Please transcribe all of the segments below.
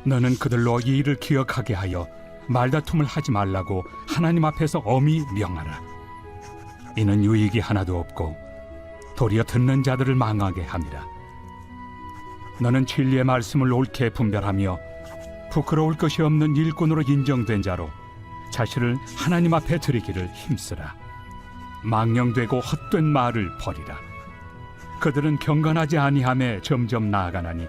너는 그들로 이 일을 기억하게 하여 말다툼을 하지 말라고 하나님 앞에서 엄히 명하라. 이는 유익이 하나도 없고 도리어 듣는 자들을 망하게 함이라. 너는 진리의 말씀을 옳게 분별하며 부끄러울 것이 없는 일꾼으로 인정된 자로 자신을 하나님 앞에 드리기를 힘쓰라. 망령되고 헛된 말을 버리라. 그들은 경건하지 아니함에 점점 나아가나니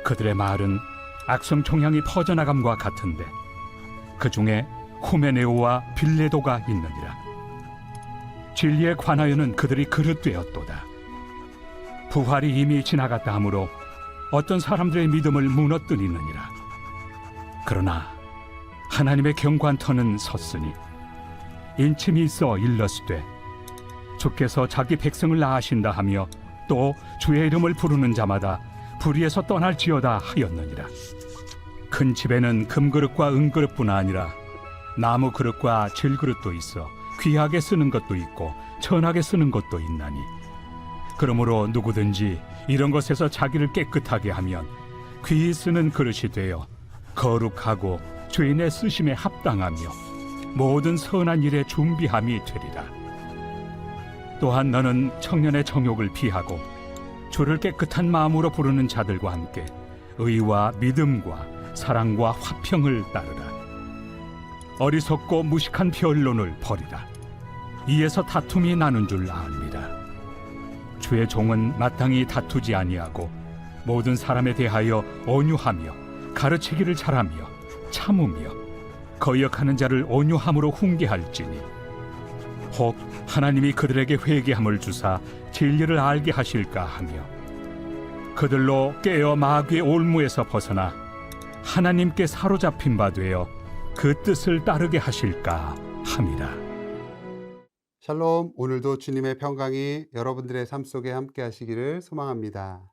그들의 말은 악성 종양이 퍼져나감과 같은데 그 중에 후메네오와 빌레도가 있느니라. 진리에 관하여는 그들이 그릇되었도다. 부활이 이미 지나갔다 하므로 어떤 사람들의 믿음을 무너뜨리느니라. 그러나 하나님의 경고한 터는 섰으니 인침이 있어 일러스되 주께서 자기 백성을 낳으신다 하며 또 주의 이름을 부르는 자마다 불의에서 떠날지어다 하였느니라. 큰 집에는 금그릇과 은그릇뿐 아니라 나무 그릇과 질그릇도 있어 귀하게 쓰는 것도 있고 천하게 쓰는 것도 있나니 그러므로 누구든지 이런 것에서 자기를 깨끗하게 하면 귀히 쓰는 그릇이 되어 거룩하고 주인의 쓰심에 합당하며 모든 선한 일에 준비함이 되리라. 또한 너는 청년의 정욕을 피하고 주를 깨끗한 마음으로 부르는 자들과 함께 의와 믿음과 사랑과 화평을 따르라. 어리석고 무식한 변론을 버리라. 이에서 다툼이 나는 줄 아느니라. 주의 종은 마땅히 다투지 아니하고 모든 사람에 대하여 온유하며 가르치기를 잘하며 참으며 거역하는 자를 온유함으로 훈계할지니 혹 하나님이 그들에게 회개함을 주사 진리를 알게 하실까 하며 그들로 깨어 마귀의 올무에서 벗어나 하나님께 사로잡힌 바 되어 그 뜻을 따르게 하실까 함이라. 샬롬, 오늘도 주님의 평강이 여러분들의 삶 속에 함께 하시기를 소망합니다.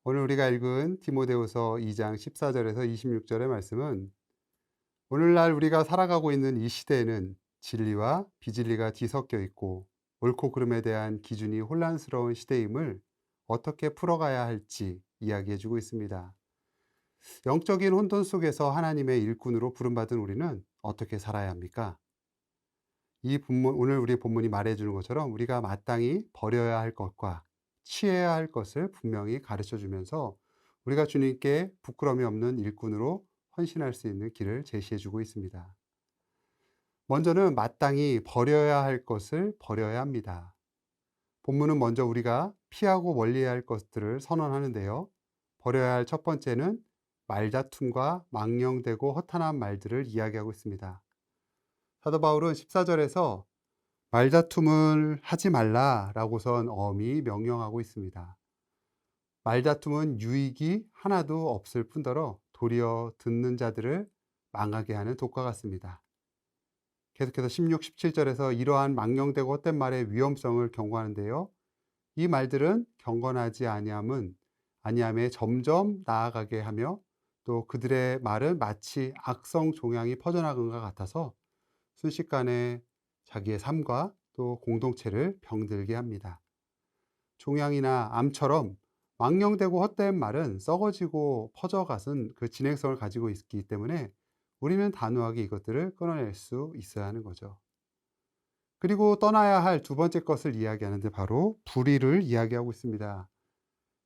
오늘 우리가 읽은 디모데후서 2장 14절에서 26절의 말씀은 오늘날 우리가 살아가고 있는 이 시대에는 진리와 비진리가 뒤섞여 있고 옳고 그름에 대한 기준이 혼란스러운 시대임을 어떻게 풀어가야 할지 이야기해주고 있습니다. 영적인 혼돈 속에서 하나님의 일꾼으로 부름받은 우리는 어떻게 살아야 합니까? 오늘 우리 본문이 말해주는 것처럼 우리가 마땅히 버려야 할 것과 취해야 할 것을 분명히 가르쳐주면서 우리가 주님께 부끄러움이 없는 일꾼으로 헌신할 수 있는 길을 제시해주고 있습니다. 먼저는 마땅히 버려야 할 것을 버려야 합니다. 본문은 먼저 우리가 피하고 멀리해야 할 것들을 선언하는데요. 버려야 할 첫 번째는 말다툼과 망령되고 허탄한 말들을 이야기하고 있습니다. 사도 바울은 14절에서 말다툼을 하지 말라라고선 엄히 명령하고 있습니다. 말다툼은 유익이 하나도 없을 뿐더러 도리어 듣는 자들을 망하게 하는 독과 같습니다. 계속해서 16, 17절에서 이러한 망령되고 헛된 말의 위험성을 경고하는데요. 이 말들은 경건하지 아니함에 점점 나아가게 하며 또 그들의 말은 마치 악성 종양이 퍼져나간 것 같아서 순식간에 자기의 삶과 또 공동체를 병들게 합니다. 종양이나 암처럼 망령되고 헛된 말은 썩어지고 퍼져가는 그 진행성을 가지고 있기 때문에 우리는 단호하게 이것들을 끊어낼 수 있어야 하는 거죠. 그리고 떠나야 할 두 번째 것을 이야기하는데 바로 불의를 이야기하고 있습니다.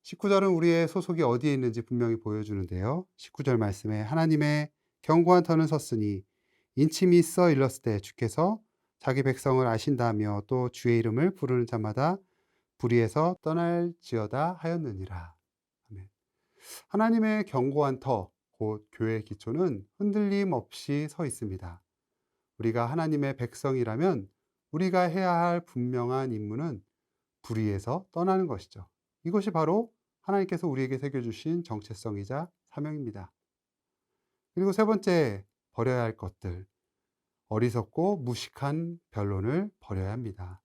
19절은 우리의 소속이 어디에 있는지 분명히 보여주는데요. 19절 말씀에 하나님의 견고한 터는 섰으니 인침이 있어 일렀을 때 주께서 자기 백성을 아신다며 또 주의 이름을 부르는 자마다 불의에서 떠날지어다 하였느니라. 아멘. 하나님의 견고한 터, 곧 교회의 기초는 흔들림 없이 서 있습니다. 우리가 하나님의 백성이라면 우리가 해야 할 분명한 임무는 불의에서 떠나는 것이죠. 이것이 바로 하나님께서 우리에게 새겨주신 정체성이자 사명입니다. 그리고 세 번째, 버려야 할 것들. 어리석고 무식한 변론을 버려야 합니다.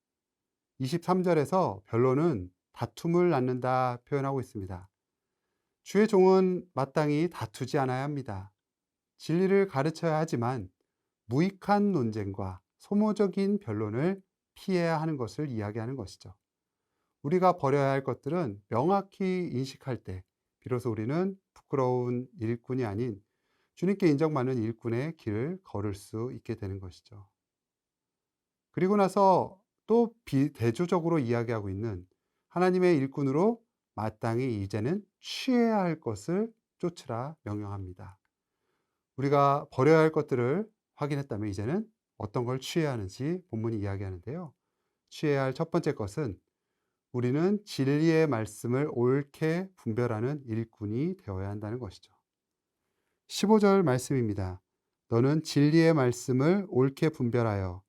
23절에서 변론은 다툼을 낳는다 표현하고 있습니다. 주의 종은 마땅히 다투지 않아야 합니다. 진리를 가르쳐야 하지만 무익한 논쟁과 소모적인 변론을 피해야 하는 것을 이야기하는 것이죠. 우리가 버려야 할 것들은 명확히 인식할 때 비로소 우리는 부끄러운 일꾼이 아닌 주님께 인정받는 일꾼의 길을 걸을 수 있게 되는 것이죠. 그리고 나서 또 비대조적으로 이야기하고 있는 하나님의 일꾼으로 마땅히 이제는 취해야 할 것을 쫓으라 명령합니다. 우리가 버려야 할 것들을 확인했다면 이제는 어떤 걸 취해야 하는지 본문이 이야기하는데요. 취해야 할 첫 번째 것은 우리는 진리의 말씀을 옳게 분별하는 일꾼이 되어야 한다는 것이죠. 15절 말씀입니다. 너는 진리의 말씀을 옳게 분별하여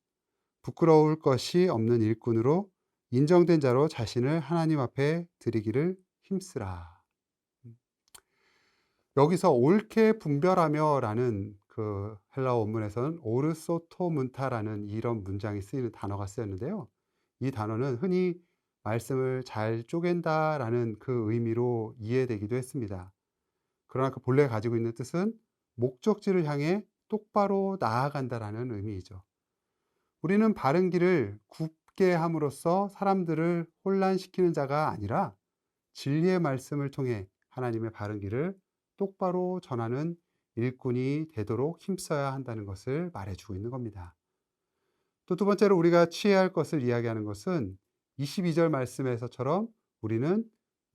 부끄러울 것이 없는 일꾼으로 인정된 자로 자신을 하나님 앞에 드리기를 힘쓰라. 여기서 옳게 분별하며 라는 그 헬라어 원문에서는 오르소토문타라는 이런 문장이 쓰이는 단어가 쓰였는데요. 이 단어는 흔히 말씀을 잘 쪼갠다라는 그 의미로 이해되기도 했습니다. 그러나 그 본래 가지고 있는 뜻은 목적지를 향해 똑바로 나아간다라는 의미이죠. 우리는 바른 길을 굽게 함으로써 사람들을 혼란시키는 자가 아니라 진리의 말씀을 통해 하나님의 바른 길을 똑바로 전하는 일꾼이 되도록 힘써야 한다는 것을 말해주고 있는 겁니다. 또 두 번째로 우리가 취해야 할 것을 이야기하는 것은 22절 말씀에서처럼 우리는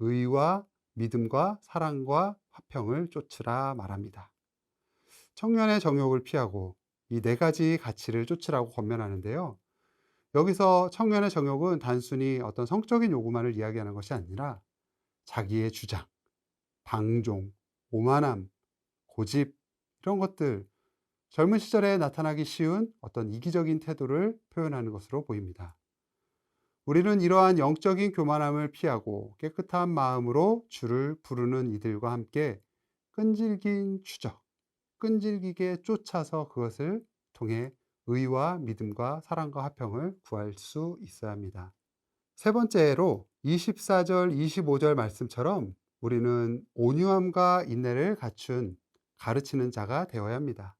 의와 믿음과 사랑과 화평을 쫓으라 말합니다. 청년의 정욕을 피하고 이 네 가지 가치를 쫓으라고 권면하는데요. 여기서 청년의 정욕은 단순히 어떤 성적인 요구만을 이야기하는 것이 아니라 자기의 주장, 방종, 오만함, 고집 이런 것들, 젊은 시절에 나타나기 쉬운 어떤 이기적인 태도를 표현하는 것으로 보입니다. 우리는 이러한 영적인 교만함을 피하고 깨끗한 마음으로 주를 부르는 이들과 함께 끈질긴 추적, 끈질기게 쫓아서 그것을 통해 의와 믿음과 사랑과 화평을 구할 수 있어야 합니다. 세 번째로 24절, 25절 말씀처럼 우리는 온유함과 인내를 갖춘 가르치는 자가 되어야 합니다.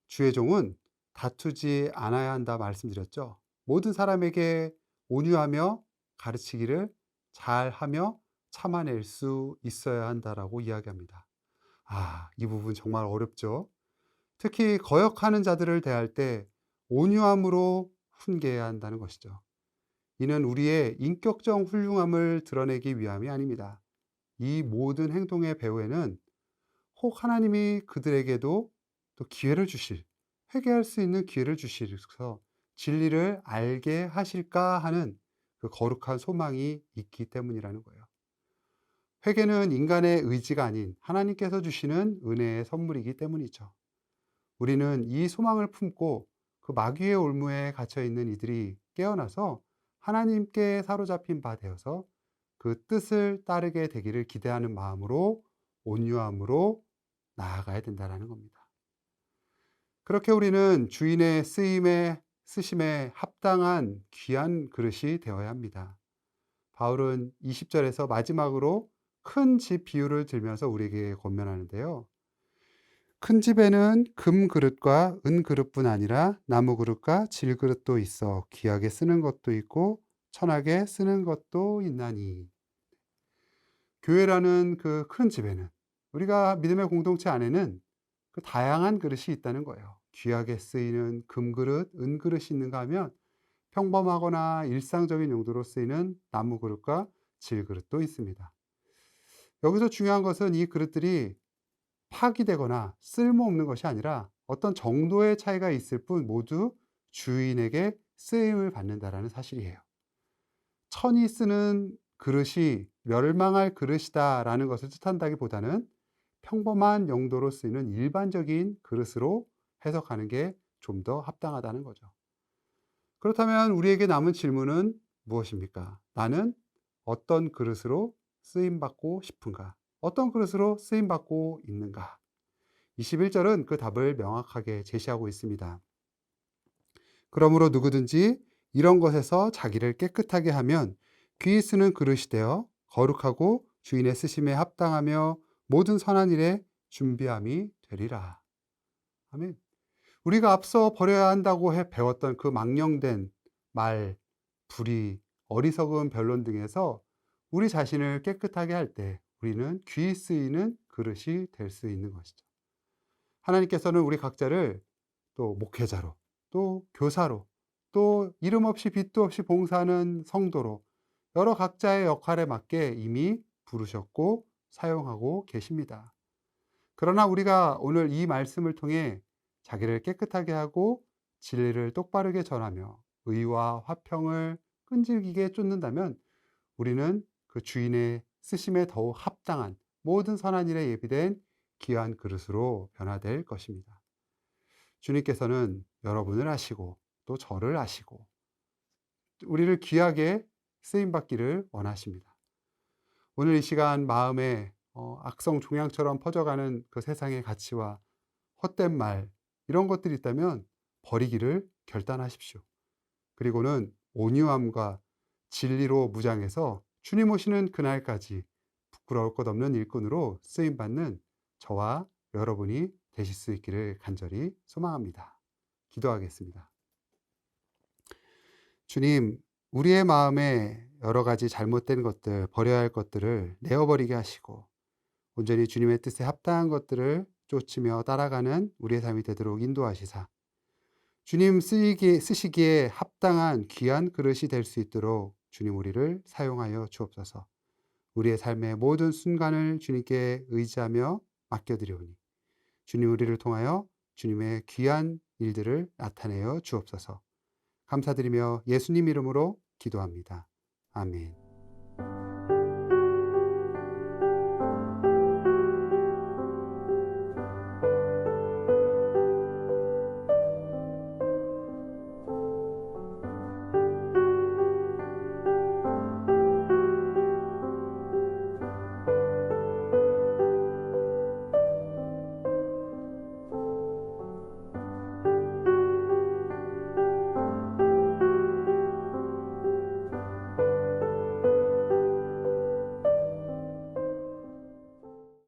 주의 종은 다투지 않아야 한다 말씀드렸죠. 모든 사람에게 온유하며 가르치기를 잘하며 참아낼 수 있어야 한다라고 이야기합니다. 이 부분 정말 어렵죠. 특히 거역하는 자들을 대할 때 온유함으로 훈계해야 한다는 것이죠. 이는 우리의 인격적 훌륭함을 드러내기 위함이 아닙니다. 이 모든 행동의 배후에는 혹 하나님이 그들에게도 또 기회를 주실, 회개할 수 있는 기회를 주시서 진리를 알게 하실까 하는 그 거룩한 소망이 있기 때문이라는 거예요. 회개는 인간의 의지가 아닌 하나님께서 주시는 은혜의 선물이기 때문이죠. 우리는 이 소망을 품고 그 마귀의 올무에 갇혀 있는 이들이 깨어나서 하나님께 사로잡힌 바 되어서 그 뜻을 따르게 되기를 기대하는 마음으로 온유함으로 나아가야 된다는 겁니다. 그렇게 우리는 주인의 쓰심에 합당한 귀한 그릇이 되어야 합니다. 바울은 20절에서 마지막으로 큰 집 비유를 들면서 우리에게 권면하는데요. 큰 집에는 금 그릇과 은 그릇뿐 아니라 나무 그릇과 질 그릇도 있어 귀하게 쓰는 것도 있고 천하게 쓰는 것도 있나니. 교회라는 그 큰 집에는, 우리가 믿음의 공동체 안에는 그 다양한 그릇이 있다는 거예요. 귀하게 쓰이는 금 그릇, 은 그릇이 있는가 하면 평범하거나 일상적인 용도로 쓰이는 나무 그릇과 질 그릇도 있습니다. 여기서 중요한 것은 이 그릇들이 파기되거나 쓸모없는 것이 아니라 어떤 정도의 차이가 있을 뿐 모두 주인에게 쓰임을 받는다라는 사실이에요. 천이 쓰는 그릇이 멸망할 그릇이다라는 것을 뜻한다기보다는 평범한 용도로 쓰이는 일반적인 그릇으로 해석하는 게 좀 더 합당하다는 거죠. 그렇다면 우리에게 남은 질문은 무엇입니까? 나는 어떤 그릇으로 쓰임받고 싶은가? 어떤 그릇으로 쓰임받고 있는가? 21절은 그 답을 명확하게 제시하고 있습니다. 그러므로 누구든지 이런 것에서 자기를 깨끗하게 하면 귀히 쓰는 그릇이 되어 거룩하고 주인의 쓰심에 합당하며 모든 선한 일에 준비함이 되리라. 아멘. 우리가 앞서 버려야 한다고 배웠던 그 망령된 말, 불의, 어리석은 변론 등에서 우리 자신을 깨끗하게 할 때, 우리는 귀 쓰이는 그릇이 될 수 있는 것이죠. 하나님께서는 우리 각자를 또 목회자로, 또 교사로, 또 이름 없이 빛도 없이 봉사하는 성도로 여러 각자의 역할에 맞게 이미 부르셨고 사용하고 계십니다. 그러나 우리가 오늘 이 말씀을 통해 자기를 깨끗하게 하고 진리를 똑바르게 전하며 의와 화평을 끈질기게 쫓는다면 우리는 그 주인의 쓰심에 더욱 합당한 모든 선한 일에 예비된 귀한 그릇으로 변화될 것입니다. 주님께서는 여러분을 아시고 또 저를 아시고 우리를 귀하게 쓰임받기를 원하십니다. 오늘 이 시간 마음에 악성 종양처럼 퍼져가는 그 세상의 가치와 헛된 말 이런 것들이 있다면 버리기를 결단하십시오. 그리고는 온유함과 진리로 무장해서 주님 오시는 그날까지 부끄러울 것 없는 일꾼으로 쓰임받는 저와 여러분이 되실 수 있기를 간절히 소망합니다. 기도하겠습니다. 주님, 우리의 마음에 여러 가지 잘못된 것들, 버려야 할 것들을 내어버리게 하시고 온전히 주님의 뜻에 합당한 것들을 쫓으며 따라가는 우리의 삶이 되도록 인도하시사 주님 쓰시기에 합당한 귀한 그릇이 될 수 있도록 주님 우리를 사용하여 주옵소서. 우리의 삶의 모든 순간을 주님께 의지하며 맡겨드리오니 주님 우리를 통하여 주님의 귀한 일들을 나타내어 주옵소서. 감사드리며 예수님 이름으로 기도합니다. 아멘.